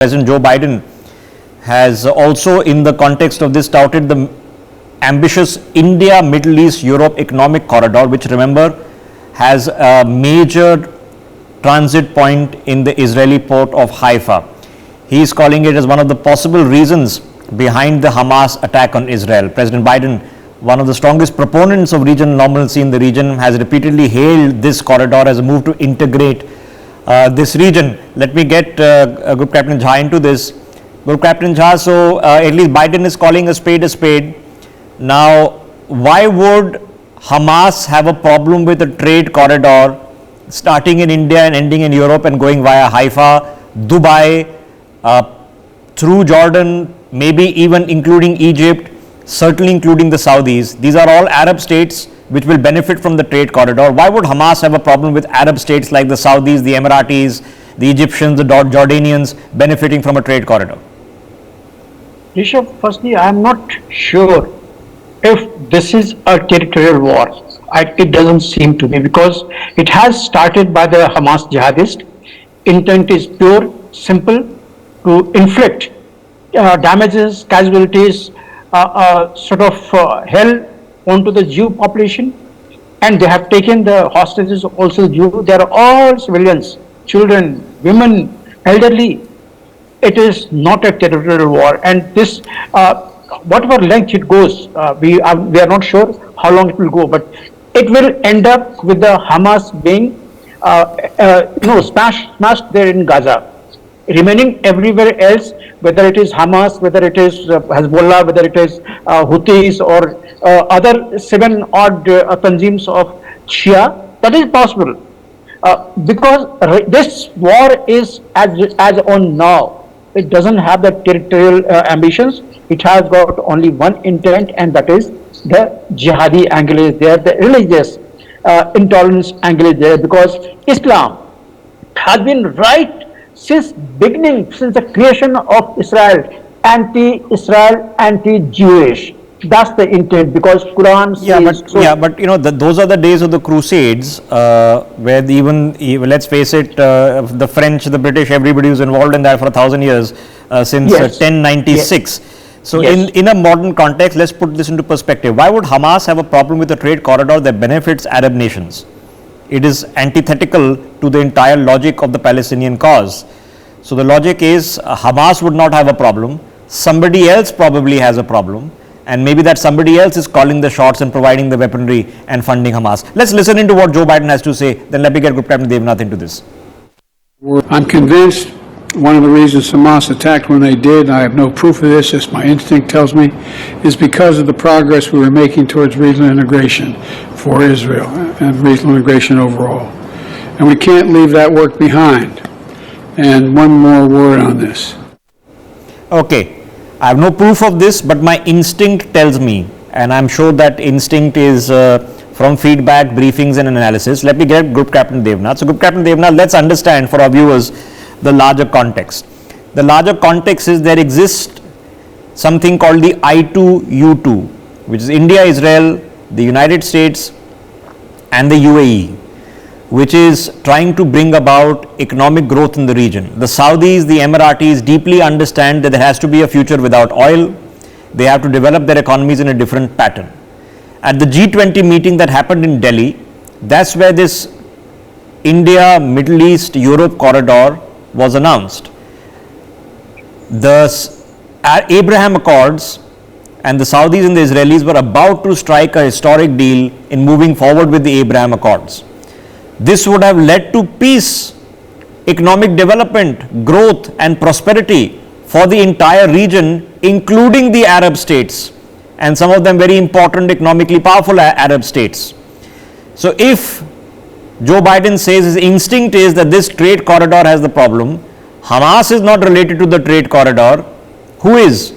President Joe Biden has also, in the context of this, touted the ambitious India, Middle East, Europe economic corridor, which, remember, has a major transit point in the Israeli port of Haifa. He is calling it as one of the possible reasons behind the Hamas attack on Israel. President Biden, one of the strongest proponents of regional normalcy in the region, has repeatedly hailed this corridor as a move to integrate this region. Let me get Group Captain Jha into this. Group Captain Jha, so at least Biden is calling a spade a spade. Now, why would Hamas have a problem with a trade corridor starting in India and ending in Europe and going via Haifa, Dubai, through Jordan, maybe even including Egypt, certainly including the Saudis? These are all Arab states which will benefit from the trade corridor. Why would Hamas have a problem with Arab states like the Saudis, the Emiratis, the Egyptians, the Jordanians benefiting from a trade corridor? Rishabh, firstly, I am not sure if this is a territorial war. It doesn't seem to be, because it has started by the Hamas jihadist. Intent is pure, simple, to inflict damages, casualties, hell onto the Jew population, and they have taken the hostages also Jew. They are all civilians, children, women, elderly. It is not a territorial war, and this, whatever length it goes, we are not sure how long it will go, but it will end up with the Hamas being, smashed there in Gaza, remaining everywhere else, whether it is Hamas, whether it is Hezbollah, whether it is Houthis or other 7 odd tanzims of Shia. That is possible, because this war is as on now. It doesn't have the territorial ambitions. It has got only one intent, and that is the jihadi angle is there, the religious intolerance angle is there, because Islam has been right since beginning, since the creation of Israel, anti-Israel, anti-Jewish. That's the intent, because Quran says but you know, those are the days of the Crusades, where even let's face it, the French, the British, everybody was involved in that for 1,000 years, since 1096. Yes. So in a modern context, let's put this into perspective. Why would Hamas have a problem with a trade corridor that benefits Arab nations? It is antithetical to the entire logic of the Palestinian cause. So the logic is Hamas would not have a problem. Somebody else probably has a problem. And maybe that somebody else is calling the shots and providing the weaponry and funding Hamas. Let's listen into what Joe Biden has to say. Then let me get Group Captain Devnath into this. I'm convinced one of the reasons Hamas attacked when they did, I have no proof of this, just my instinct tells me, is because of the progress we were making towards regional integration for Israel and regional integration overall. And we can't leave that work behind. And one more word on this. Okay. I have no proof of this, but my instinct tells me, and I'm sure that instinct is from feedback, briefings and analysis. Let me get Group Captain Devnath. So Group Captain Devnath, let's understand for our viewers the larger context. The larger context is there exists something called the I2U2, which is India, Israel, the United States and the UAE, which is trying to bring about economic growth in the region. The Saudis, the Emiratis deeply understand that there has to be a future without oil. They have to develop their economies in a different pattern. At the G20 meeting that happened in Delhi, that's where this India, Middle East, Europe corridor was announced. The Abraham Accords and the Saudis and the Israelis were about to strike a historic deal in moving forward with the Abraham Accords. This would have led to peace, economic development, growth and prosperity for the entire region, including the Arab states, and some of them very important, economically powerful Arab states. So if Joe Biden says his instinct is that this trade corridor has the problem, Hamas is not related to the trade corridor, who is?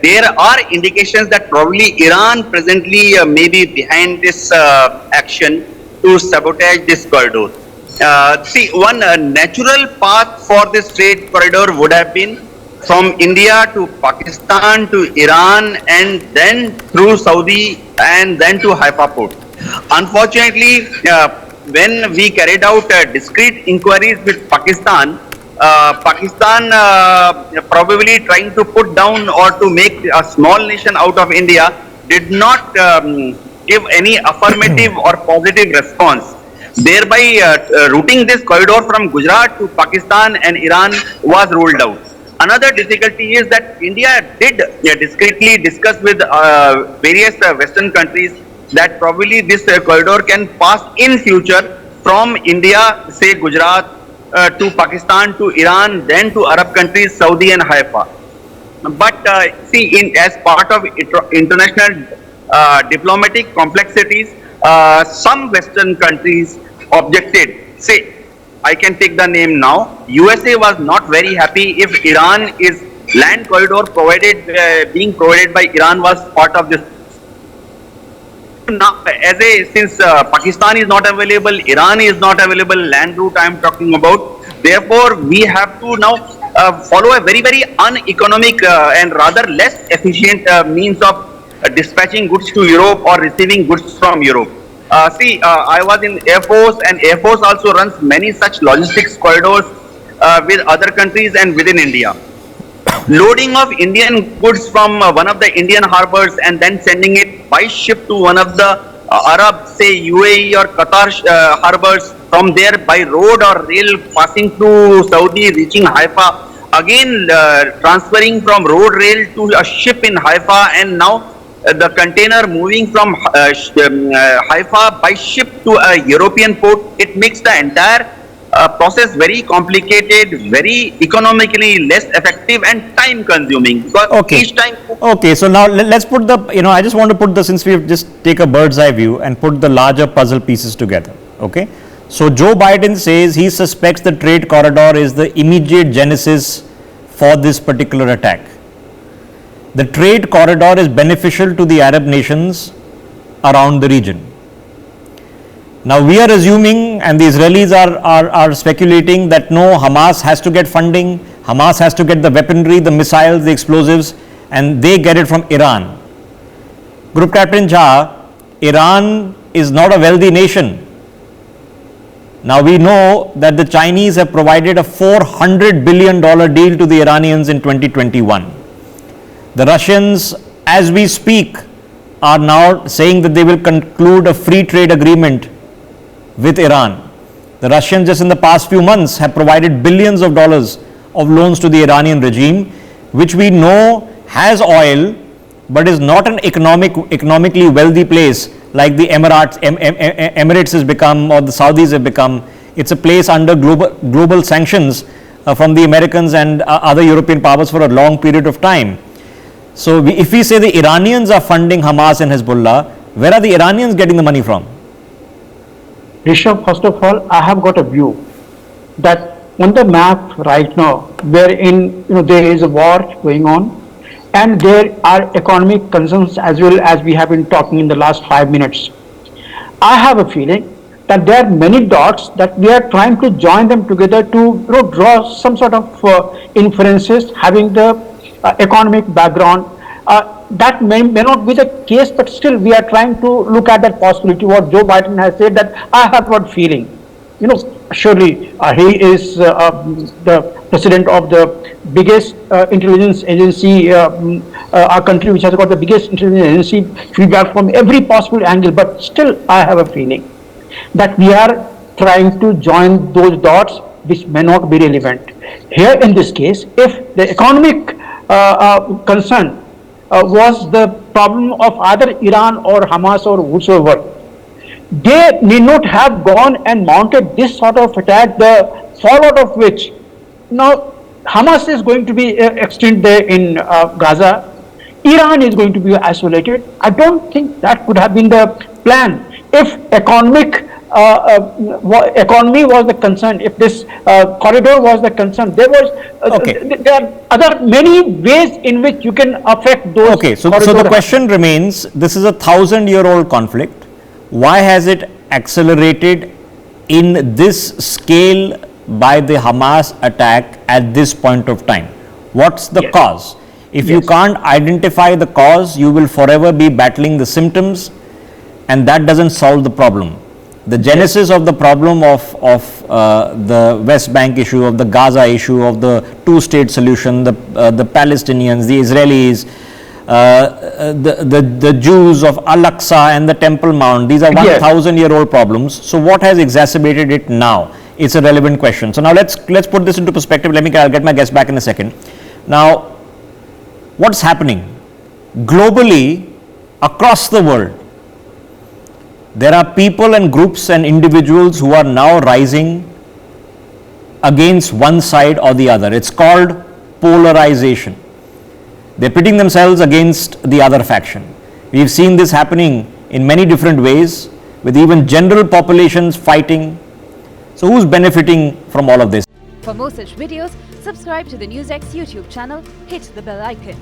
There are indications that probably Iran presently may be behind this action to sabotage this corridor. See, one natural path for this trade corridor would have been from India to Pakistan to Iran and then through Saudi and then to Haifa port. Unfortunately, when we carried out discrete inquiries with Pakistan, Pakistan probably trying to put down or to make a small nation out of India did not give any affirmative or positive response. Thereby, routing this corridor from Gujarat to Pakistan and Iran was ruled out. Another difficulty is that India did discreetly discuss with various Western countries that probably this corridor can pass in future from India, say Gujarat, to Pakistan, to Iran, then to Arab countries, Saudi and Haifa. But as part of international diplomatic complexities, some Western countries objected. Say, I can take the name now. USA was not very happy if Iran is land corridor being provided by Iran was part of this. Now, since Pakistan is not available, Iran is not available, land route I am talking about. Therefore, we have to now follow a very, very uneconomic and rather less efficient means of dispatching goods to Europe or receiving goods from Europe. I was in Air Force, and Air Force also runs many such logistics corridors with other countries and within India. Loading of Indian goods from one of the Indian harbors and then sending it by ship to one of the Arab, say UAE or Qatar harbors, from there by road or rail passing through Saudi, reaching Haifa, again transferring from road rail to a ship in Haifa, and now the container moving from Haifa by ship to a European port. It makes the entire process very complicated, very economically less effective and time consuming. Because each time. Okay, so now let's put the, I just want to put the, since we have just take a bird's eye view and put the larger puzzle pieces together. Okay, so Joe Biden says he suspects the trade corridor is the immediate genesis for this particular attack. The trade corridor is beneficial to the Arab nations around the region. Now we are assuming, and the Israelis are speculating, that no, Hamas has to get funding, Hamas has to get the weaponry, the missiles, the explosives, and they get it from Iran. Group Captain Jha, Iran is not a wealthy nation. Now we know that the Chinese have provided a $400 billion deal to the Iranians in 2021. The Russians, as we speak, are now saying that they will conclude a free trade agreement with Iran. The Russians just in the past few months have provided billions of dollars of loans to the Iranian regime, which we know has oil but is not an economically wealthy place like the Emirates has become, or the Saudis have become. It's a place under global sanctions from the Americans and other European powers for a long period of time. So if we say the Iranians are funding Hamas and Hezbollah, where are the Iranians getting the money from? Rishabh, first of all, I have got a view that on the map right now, wherein there is a war going on, and there are economic concerns as well, as we have been talking in the last 5 minutes. I have a feeling that there are many dots that we are trying to join them together to draw some sort of inferences having the economic background. That may not be the case, but still we are trying to look at that possibility. What Joe Biden has said, that I have got feeling, surely he is the president of the biggest intelligence agency, our country which has got the biggest intelligence agency, feedback from every possible angle, but still I have a feeling that we are trying to join those dots which may not be relevant. Here in this case, if the economic concern was the problem of either Iran or Hamas or whosoever, they need not have gone and mounted this sort of attack, the fallout of which, now Hamas is going to be extinct there in Gaza, Iran is going to be isolated. I don't think that could have been the plan. If economy was the concern, if this corridor was the concern, there are other many ways in which you can affect those. Okay, so the question remains, this is a 1,000-year-old conflict. Why has it accelerated in this scale by the Hamas attack at this point of time? What's the cause? If you can't identify the cause, you will forever be battling the symptoms, and that doesn't solve the problem. The genesis of the problem of the West Bank issue, of the Gaza issue, of the two-state solution, the Palestinians, the Israelis, the Jews of Al-Aqsa and the Temple Mount, these are Yes. 1,000-year-old problems. So what has exacerbated it now? It's a relevant question. So now let's put this into perspective. I'll get my guest back in a second. Now, what's happening? Globally, across the world, there are people and groups and individuals who are now rising against one side or the other. It's called polarization. They're pitting themselves against the other faction. We've seen this happening in many different ways, with even general populations fighting. So who's benefiting from all of this? For more such videos, subscribe to the NewsX YouTube channel, hit the bell icon.